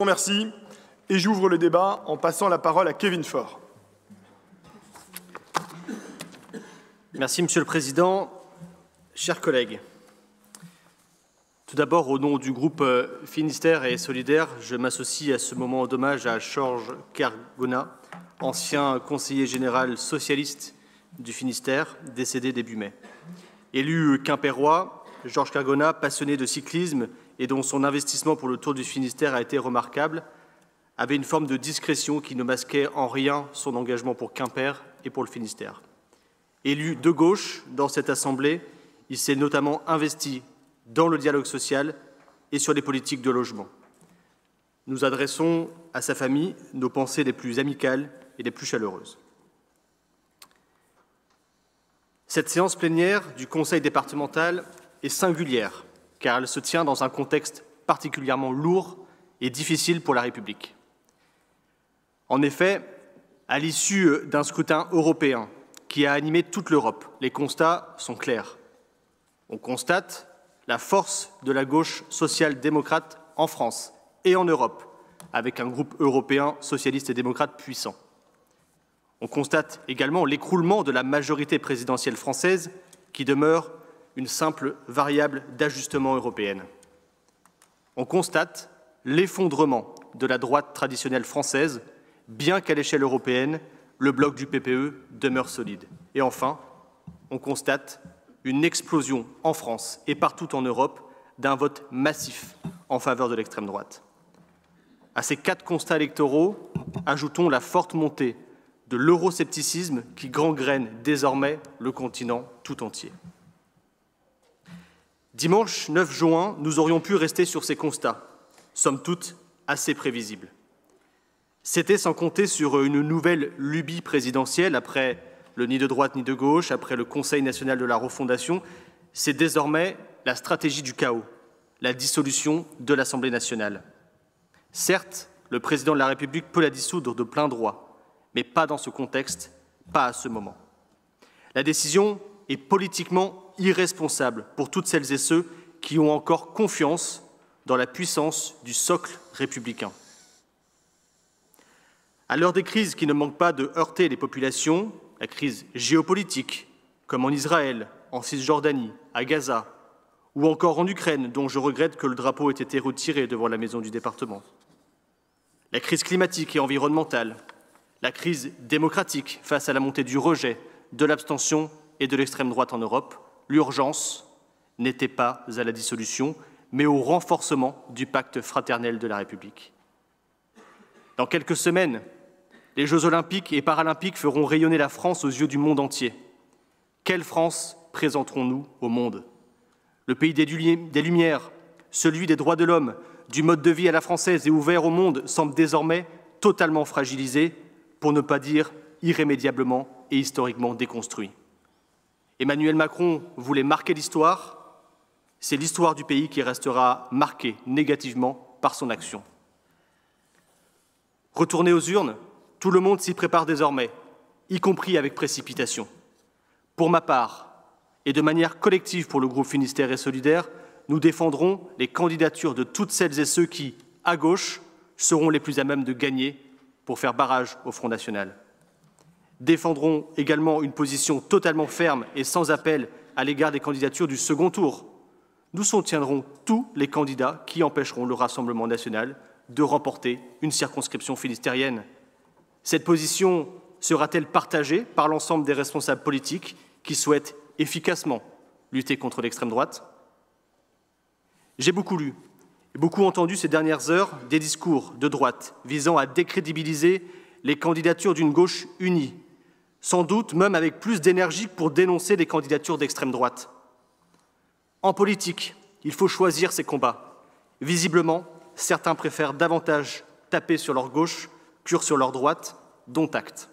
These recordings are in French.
Merci. Et j'ouvre le débat en passant la parole à Kevin Faure. Merci, Monsieur le Président. Chers collègues, tout d'abord, au nom du groupe Finistère et Solidaire, je m'associe à ce moment d'hommage à Georges Cargona, ancien conseiller général socialiste du Finistère, décédé début mai. Élu quimpérois, Georges Cargona, passionné de cyclisme et dont son investissement pour le Tour du Finistère a été remarquable, avait une forme de discrétion qui ne masquait en rien son engagement pour Quimper et pour le Finistère. Élu de gauche dans cette Assemblée, il s'est notamment investi dans le dialogue social et sur les politiques de logement. Nous adressons à sa famille nos pensées les plus amicales et les plus chaleureuses. Cette séance plénière du Conseil départemental est singulière, car elle se tient dans un contexte particulièrement lourd et difficile pour la République. En effet, à l'issue d'un scrutin européen qui a animé toute l'Europe, les constats sont clairs. On constate la force de la gauche social-démocrate en France et en Europe, avec un groupe européen socialiste et démocrate puissant. On constate également l'écroulement de la majorité présidentielle française qui demeure une simple variable d'ajustement européenne. On constate l'effondrement de la droite traditionnelle française, bien qu'à l'échelle européenne, le bloc du PPE demeure solide. Et enfin, on constate une explosion en France et partout en Europe d'un vote massif en faveur de l'extrême droite. À ces 4 constats électoraux, ajoutons la forte montée de l'euroscepticisme qui gangrène désormais le continent tout entier. Dimanche 9 juin, nous aurions pu rester sur ces constats, somme toute assez prévisibles. C'était sans compter sur une nouvelle lubie présidentielle après le ni de droite ni de gauche, après le Conseil national de la refondation. C'est désormais la stratégie du chaos, la dissolution de l'Assemblée nationale. Certes, le président de la République peut la dissoudre de plein droit, mais pas dans ce contexte, pas à ce moment. La décision est politiquement irresponsable pour toutes celles et ceux qui ont encore confiance dans la puissance du socle républicain. À l'heure des crises qui ne manquent pas de heurter les populations, la crise géopolitique, comme en Israël, en Cisjordanie, à Gaza, ou encore en Ukraine, dont je regrette que le drapeau ait été retiré devant la maison du département, la crise climatique et environnementale, la crise démocratique face à la montée du rejet, de l'abstention et de l'extrême droite en Europe, l'urgence n'était pas à la dissolution, mais au renforcement du pacte fraternel de la République. Dans quelques semaines, les Jeux olympiques et paralympiques feront rayonner la France aux yeux du monde entier. Quelle France présenterons-nous au monde? Le pays des Lumières, celui des droits de l'homme, du mode de vie à la française et ouvert au monde, semble désormais totalement fragilisé, pour ne pas dire irrémédiablement et historiquement déconstruit. Emmanuel Macron voulait marquer l'histoire, c'est l'histoire du pays qui restera marquée négativement par son action. Retourné aux urnes, tout le monde s'y prépare désormais, y compris avec précipitation. Pour ma part, et de manière collective pour le groupe Finistère et Solidaire, nous défendrons les candidatures de toutes celles et ceux qui, à gauche, seront les plus à même de gagner pour faire barrage au Front national. Défendrons également une position totalement ferme et sans appel à l'égard des candidatures du second tour. Nous soutiendrons tous les candidats qui empêcheront le Rassemblement national de remporter une circonscription finistérienne. Cette position sera-t-elle partagée par l'ensemble des responsables politiques qui souhaitent efficacement lutter contre l'extrême droite? J'ai beaucoup lu et beaucoup entendu ces dernières heures des discours de droite visant à décrédibiliser les candidatures d'une gauche unie, sans doute même avec plus d'énergie pour dénoncer les candidatures d'extrême droite. En politique, il faut choisir ses combats. Visiblement, certains préfèrent davantage taper sur leur gauche que sur leur droite, dont acte.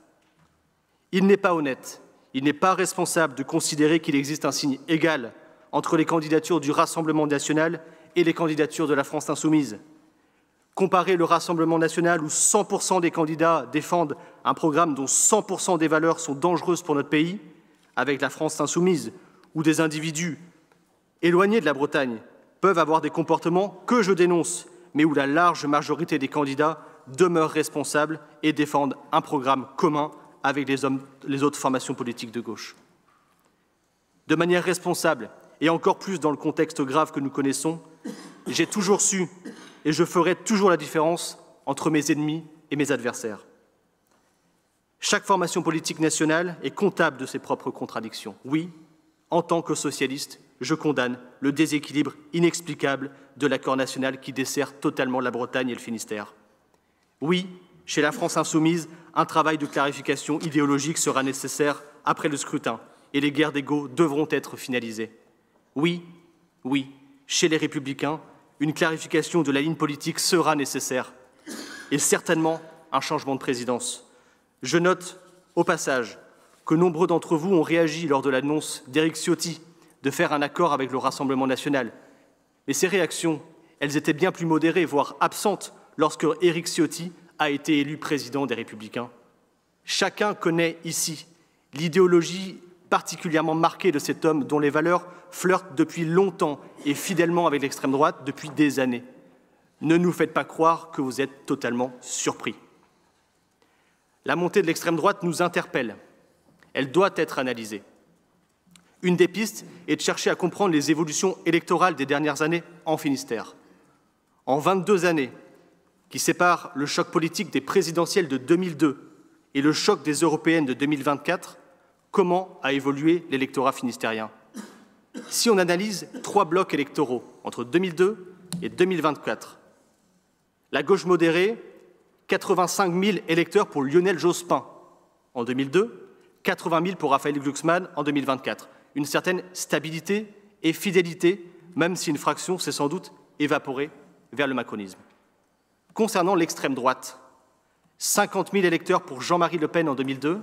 Il n'est pas honnête, il n'est pas responsable de considérer qu'il existe un signe égal entre les candidatures du Rassemblement national et les candidatures de la France insoumise. Comparer le Rassemblement national où 100% des candidats défendent un programme dont 100% des valeurs sont dangereuses pour notre pays, avec la France insoumise, où des individus éloignés de la Bretagne peuvent avoir des comportements que je dénonce, mais où la large majorité des candidats demeurent responsables et défendent un programme commun avec les autres formations politiques de gauche. De manière responsable, et encore plus dans le contexte grave que nous connaissons, j'ai toujours su et je ferai toujours la différence entre mes ennemis et mes adversaires. Chaque formation politique nationale est comptable de ses propres contradictions. Oui, en tant que socialiste, je condamne le déséquilibre inexplicable de l'accord national qui dessert totalement la Bretagne et le Finistère. Oui, chez la France insoumise, un travail de clarification idéologique sera nécessaire après le scrutin et les guerres d'ego devront être finalisées. Oui, chez les Républicains, une clarification de la ligne politique sera nécessaire et certainement un changement de présidence. Je note, au passage, que nombreux d'entre vous ont réagi lors de l'annonce d'Éric Ciotti de faire un accord avec le Rassemblement national. Mais ces réactions, elles étaient bien plus modérées, voire absentes, lorsque Éric Ciotti a été élu président des Républicains. Chacun connaît ici l'idéologie particulièrement marquée de cet homme dont les valeurs flirtent depuis longtemps et fidèlement avec l'extrême droite depuis des années. Ne nous faites pas croire que vous êtes totalement surpris. La montée de l'extrême droite nous interpelle. Elle doit être analysée. Une des pistes est de chercher à comprendre les évolutions électorales des dernières années en Finistère. En 22 années, qui séparent le choc politique des présidentielles de 2002 et le choc des européennes de 2024, comment a évolué l'électorat finistérien? Si on analyse 3 blocs électoraux entre 2002 et 2024, la gauche modérée, 85 000 électeurs pour Lionel Jospin en 2002, 80 000 pour Raphaël Glucksmann en 2024. Une certaine stabilité et fidélité, même si une fraction s'est sans doute évaporée vers le macronisme. Concernant l'extrême droite, 50 000 électeurs pour Jean-Marie Le Pen en 2002,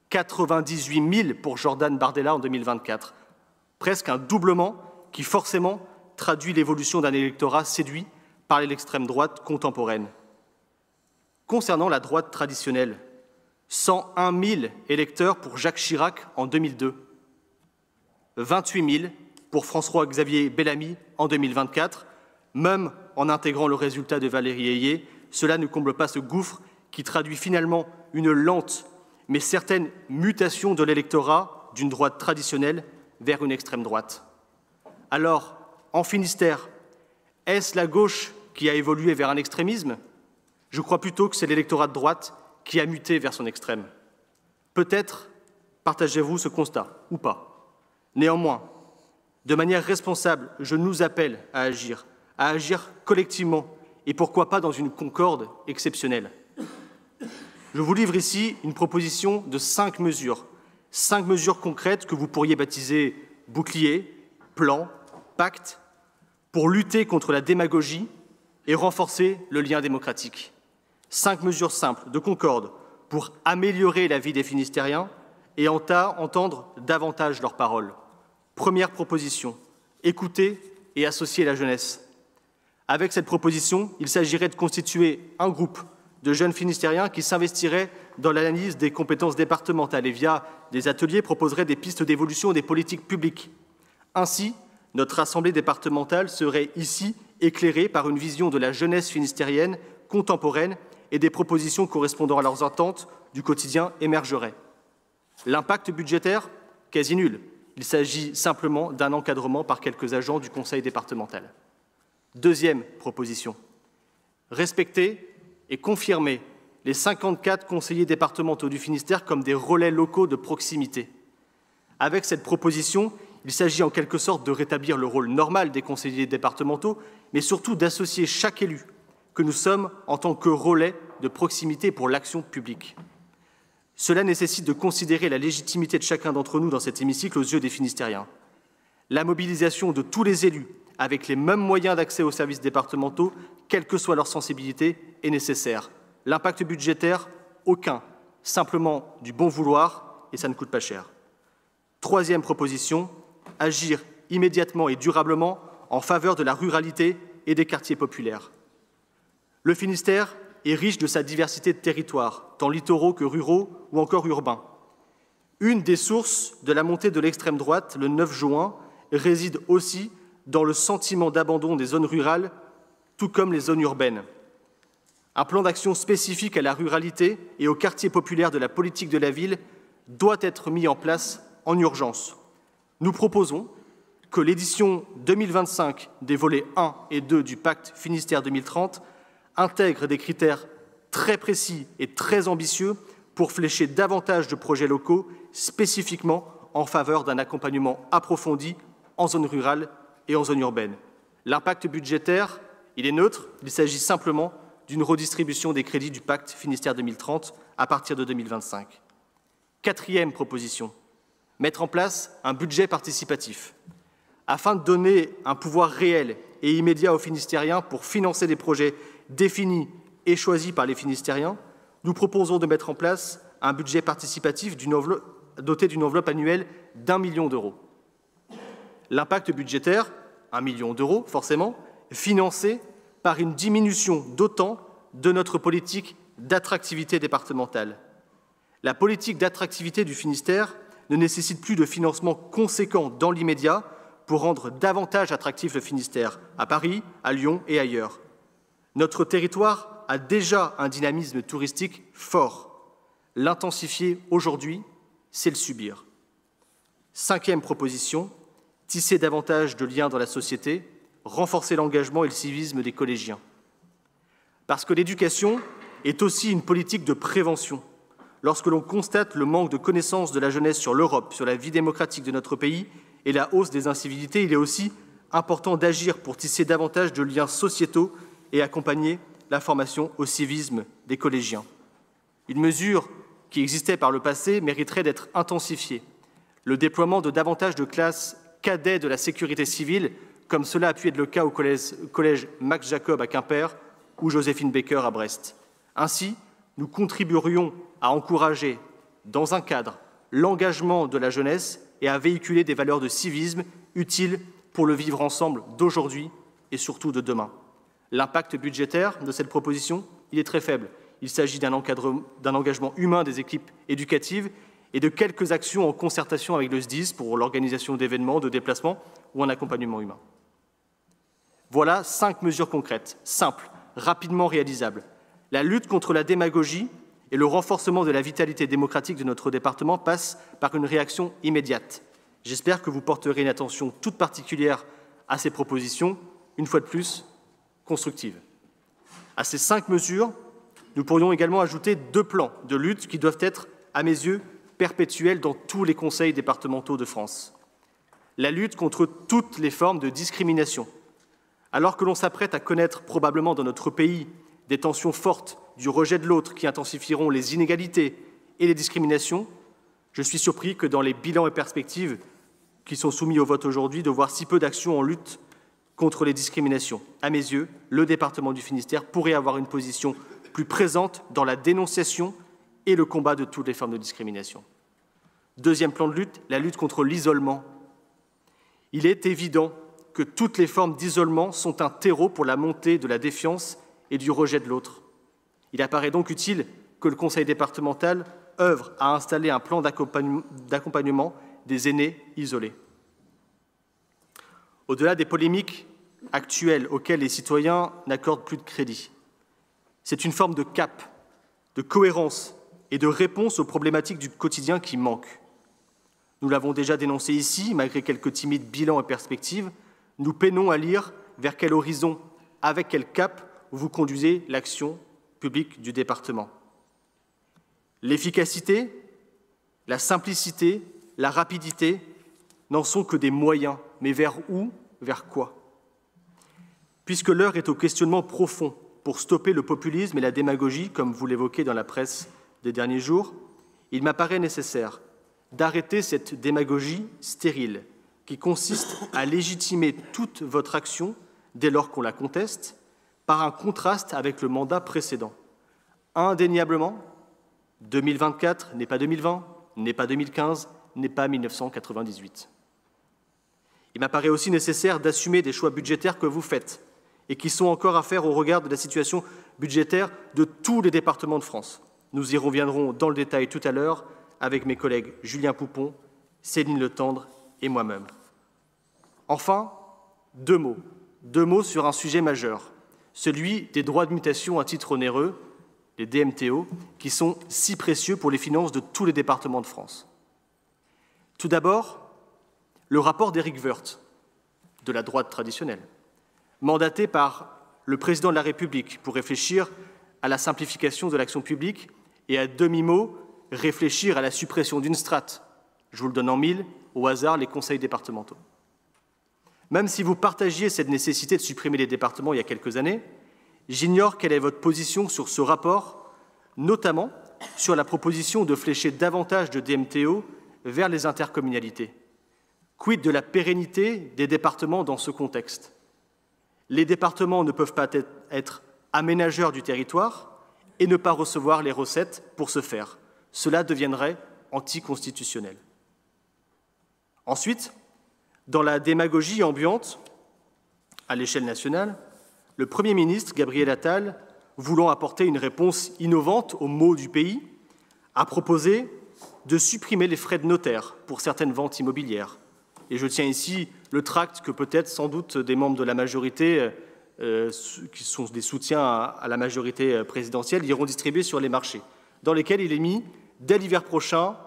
98 000 pour Jordan Bardella en 2024. Presque un doublement qui forcément traduit l'évolution d'un électorat séduit par l'extrême droite contemporaine. Concernant la droite traditionnelle, 101 000 électeurs pour Jacques Chirac en 2002, 28 000 pour François-Xavier Bellamy en 2024, même en intégrant le résultat de Valérie Ayé, cela ne comble pas ce gouffre qui traduit finalement une lente mais certaine mutation de l'électorat d'une droite traditionnelle vers une extrême droite. Alors, en Finistère, est-ce la gauche qui a évolué vers un extrémisme? Je crois plutôt que c'est l'électorat de droite qui a muté vers son extrême. Peut-être partagez-vous ce constat, ou pas. Néanmoins, de manière responsable, je nous appelle à agir collectivement, et pourquoi pas dans une concorde exceptionnelle. Je vous livre ici une proposition de 5 mesures concrètes que vous pourriez baptiser bouclier, plan, pacte, pour lutter contre la démagogie et renforcer le lien démocratique. 5 mesures simples, de concorde, pour améliorer la vie des Finistériens et entendre davantage leurs paroles. Première proposition, écouter et associer la jeunesse. Avec cette proposition, il s'agirait de constituer un groupe de jeunes Finistériens qui s'investiraient dans l'analyse des compétences départementales et, via des ateliers, proposeraient des pistes d'évolution des politiques publiques. Ainsi, notre assemblée départementale serait ici éclairée par une vision de la jeunesse finistérienne contemporaine et des propositions correspondant à leurs attentes du quotidien émergeraient. L'impact budgétaire, quasi nul. Il s'agit simplement d'un encadrement par quelques agents du conseil départemental. Deuxième proposition, respecter et confirmer les 54 conseillers départementaux du Finistère comme des relais locaux de proximité. Avec cette proposition, il s'agit en quelque sorte de rétablir le rôle normal des conseillers départementaux, mais surtout d'associer chaque élu que nous sommes en tant que relais de proximité pour l'action publique. Cela nécessite de considérer la légitimité de chacun d'entre nous dans cet hémicycle aux yeux des Finistériens. La mobilisation de tous les élus, avec les mêmes moyens d'accès aux services départementaux, quelle que soit leur sensibilité, est nécessaire. L'impact budgétaire, aucun, simplement du bon vouloir, et ça ne coûte pas cher. Troisième proposition, agir immédiatement et durablement en faveur de la ruralité et des quartiers populaires. Le Finistère est riche de sa diversité de territoires, tant littoraux que ruraux ou encore urbains. Une des sources de la montée de l'extrême droite, le 9 juin, réside aussi dans le sentiment d'abandon des zones rurales tout comme les zones urbaines. Un plan d'action spécifique à la ruralité et aux quartiers populaires de la politique de la ville doit être mis en place en urgence. Nous proposons que l'édition 2025 des volets 1 et 2 du pacte Finistère 2030 intègre des critères très précis et très ambitieux pour flécher davantage de projets locaux spécifiquement en faveur d'un accompagnement approfondi en zone rurale et en zone urbaine. L'impact budgétaire, il est neutre, il s'agit simplement d'une redistribution des crédits du pacte Finistère 2030 à partir de 2025. Quatrième proposition, mettre en place un budget participatif. Afin de donner un pouvoir réel et immédiat aux Finistériens pour financer des projets définis et choisis par les Finistériens, nous proposons de mettre en place un budget participatif doté d'une enveloppe annuelle d'1 million d'euros. L'impact budgétaire, 1 million d'euros forcément, financé par une diminution d'autant de notre politique d'attractivité départementale. La politique d'attractivité du Finistère ne nécessite plus de financement conséquent dans l'immédiat pour rendre davantage attractif le Finistère, à Paris, à Lyon et ailleurs. Notre territoire a déjà un dynamisme touristique fort. L'intensifier aujourd'hui, c'est le subir. Cinquième proposition, tisser davantage de liens dans la société, renforcer l'engagement et le civisme des collégiens. Parce que l'éducation est aussi une politique de prévention. Lorsque l'on constate le manque de connaissances de la jeunesse sur l'Europe, sur la vie démocratique de notre pays et la hausse des incivilités, il est aussi important d'agir pour tisser davantage de liens sociétaux et accompagner la formation au civisme des collégiens. Une mesure qui existait par le passé mériterait d'être intensifiée. Le déploiement de davantage de classes cadets de la sécurité civile, comme cela a pu être le cas au collège Max Jacob à Quimper ou Joséphine Baker à Brest. Ainsi, nous contribuerions à encourager, dans un cadre, l'engagement de la jeunesse et à véhiculer des valeurs de civisme utiles pour le vivre ensemble d'aujourd'hui et surtout de demain. L'impact budgétaire de cette proposition, il est très faible. Il s'agit d'un engagement humain des équipes éducatives et de quelques actions en concertation avec le SDIS pour l'organisation d'événements, de déplacements ou un accompagnement humain. Voilà 5 mesures concrètes, simples, rapidement réalisables. La lutte contre la démagogie et le renforcement de la vitalité démocratique de notre département passent par une réaction immédiate. J'espère que vous porterez une attention toute particulière à ces propositions, une fois de plus, constructives. À ces 5 mesures, nous pourrions également ajouter 2 plans de lutte qui doivent être, à mes yeux, perpétuels dans tous les conseils départementaux de France. La lutte contre toutes les formes de discrimination. Alors que l'on s'apprête à connaître probablement dans notre pays des tensions fortes du rejet de l'autre qui intensifieront les inégalités et les discriminations, je suis surpris que dans les bilans et perspectives qui sont soumis au vote aujourd'hui, de voir si peu d'actions en lutte contre les discriminations. À mes yeux, le département du Finistère pourrait avoir une position plus présente dans la dénonciation et le combat de toutes les formes de discrimination. Deuxième plan de lutte, la lutte contre l'isolement. Il est évident que toutes les formes d'isolement sont un terreau pour la montée de la défiance et du rejet de l'autre. Il apparaît donc utile que le Conseil départemental œuvre à installer un plan d'accompagnement des aînés isolés. Au-delà des polémiques actuelles auxquelles les citoyens n'accordent plus de crédit, c'est une forme de cap, de cohérence et de réponse aux problématiques du quotidien qui manquent. Nous l'avons déjà dénoncé ici, malgré quelques timides bilans et perspectives, nous peinons à lire vers quel horizon, avec quel cap vous conduisez l'action publique du département. L'efficacité, la simplicité, la rapidité n'en sont que des moyens, mais vers où, vers quoi? Puisque l'heure est au questionnement profond pour stopper le populisme et la démagogie, comme vous l'évoquez dans la presse des derniers jours, il m'apparaît nécessaire d'arrêter cette démagogie stérile qui consiste à légitimer toute votre action dès lors qu'on la conteste par un contraste avec le mandat précédent. Indéniablement, 2024 n'est pas 2020, n'est pas 2015, n'est pas 1998. Il m'apparaît aussi nécessaire d'assumer des choix budgétaires que vous faites et qui sont encore à faire au regard de la situation budgétaire de tous les départements de France. Nous y reviendrons dans le détail tout à l'heure avec mes collègues Julien Poupon, Céline Letendre et moi-même. Enfin, deux mots sur un sujet majeur, celui des droits de mutation à titre onéreux, les DMTO, qui sont si précieux pour les finances de tous les départements de France. Tout d'abord, le rapport d'Éric Woerth, de la droite traditionnelle, mandaté par le président de la République pour réfléchir à la simplification de l'action publique et à demi-mot réfléchir à la suppression d'une strate. Je vous le donne en mille, au hasard, les conseils départementaux. Même si vous partagiez cette nécessité de supprimer les départements il y a quelques années, j'ignore quelle est votre position sur ce rapport, notamment sur la proposition de flécher davantage de DMTO vers les intercommunalités. Quid de la pérennité des départements dans ce contexte? Les départements ne peuvent pas être aménageurs du territoire et ne pas recevoir les recettes pour ce faire. Cela deviendrait anticonstitutionnel. Ensuite, dans la démagogie ambiante à l'échelle nationale, le Premier ministre, Gabriel Attal, voulant apporter une réponse innovante aux maux du pays, a proposé de supprimer les frais de notaire pour certaines ventes immobilières. Et je tiens ici le tract que peut-être, sans doute, des membres de la majorité, qui sont des soutiens à la majorité présidentielle, iront distribuer sur les marchés, dans lesquels il est mis, dès l'hiver prochain,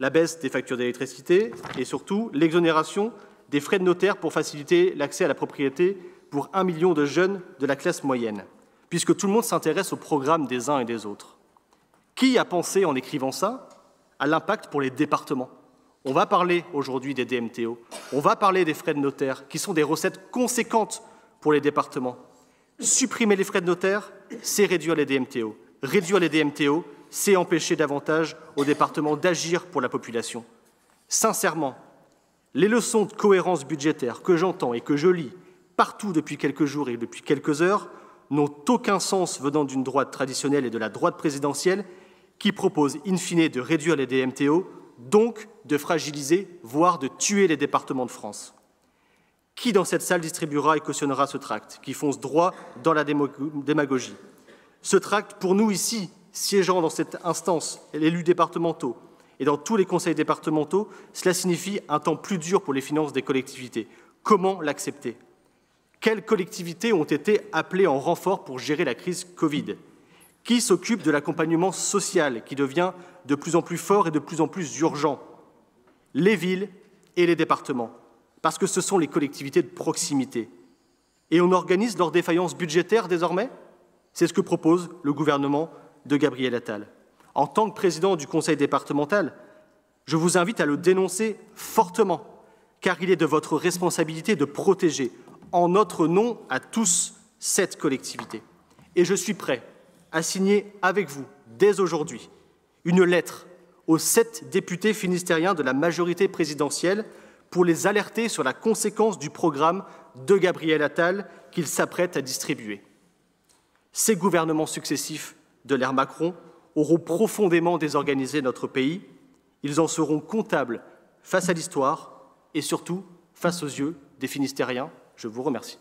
la baisse des factures d'électricité et surtout l'exonération des frais de notaire pour faciliter l'accès à la propriété pour 1 million de jeunes de la classe moyenne, puisque tout le monde s'intéresse au programme des uns et des autres. Qui a pensé, en écrivant ça, à l'impact pour les départements? On va parler aujourd'hui des DMTO, on va parler des frais de notaire, qui sont des recettes conséquentes pour les départements. Supprimer les frais de notaire, c'est réduire les DMTO. Réduire les DMTO, c'est empêcher davantage aux départements d'agir pour la population. Sincèrement, les leçons de cohérence budgétaire que j'entends et que je lis partout depuis quelques jours et depuis quelques heures n'ont aucun sens venant d'une droite traditionnelle et de la droite présidentielle qui propose in fine de réduire les DMTO, donc de fragiliser, voire de tuer les départements de France. Qui dans cette salle distribuera et cautionnera ce tract qui fonce droit dans la démagogie? Ce tract, pour nous ici, siégeant dans cette instance, élus départementaux et dans tous les conseils départementaux, cela signifie un temps plus dur pour les finances des collectivités. Comment l'accepter? Quelles collectivités ont été appelées en renfort pour gérer la crise Covid? Qui s'occupe de l'accompagnement social qui devient de plus en plus fort et de plus en plus urgent? Les villes et les départements, parce que ce sont les collectivités de proximité. Et on organise leurs défaillances budgétaires désormais? C'est ce que propose le gouvernement de Gabriel Attal. En tant que président du conseil départemental, je vous invite à le dénoncer fortement, car il est de votre responsabilité de protéger, en notre nom à tous, cette collectivité. Et je suis prêt à signer avec vous, dès aujourd'hui, une lettre aux 7 députés finistériens de la majorité présidentielle pour les alerter sur la conséquence du programme de Gabriel Attal qu'il s'apprête à distribuer. Ces gouvernements successifs de l'ère Macron auront profondément désorganisé notre pays. Ils en seront comptables face à l'histoire et surtout face aux yeux des Finistériens. Je vous remercie.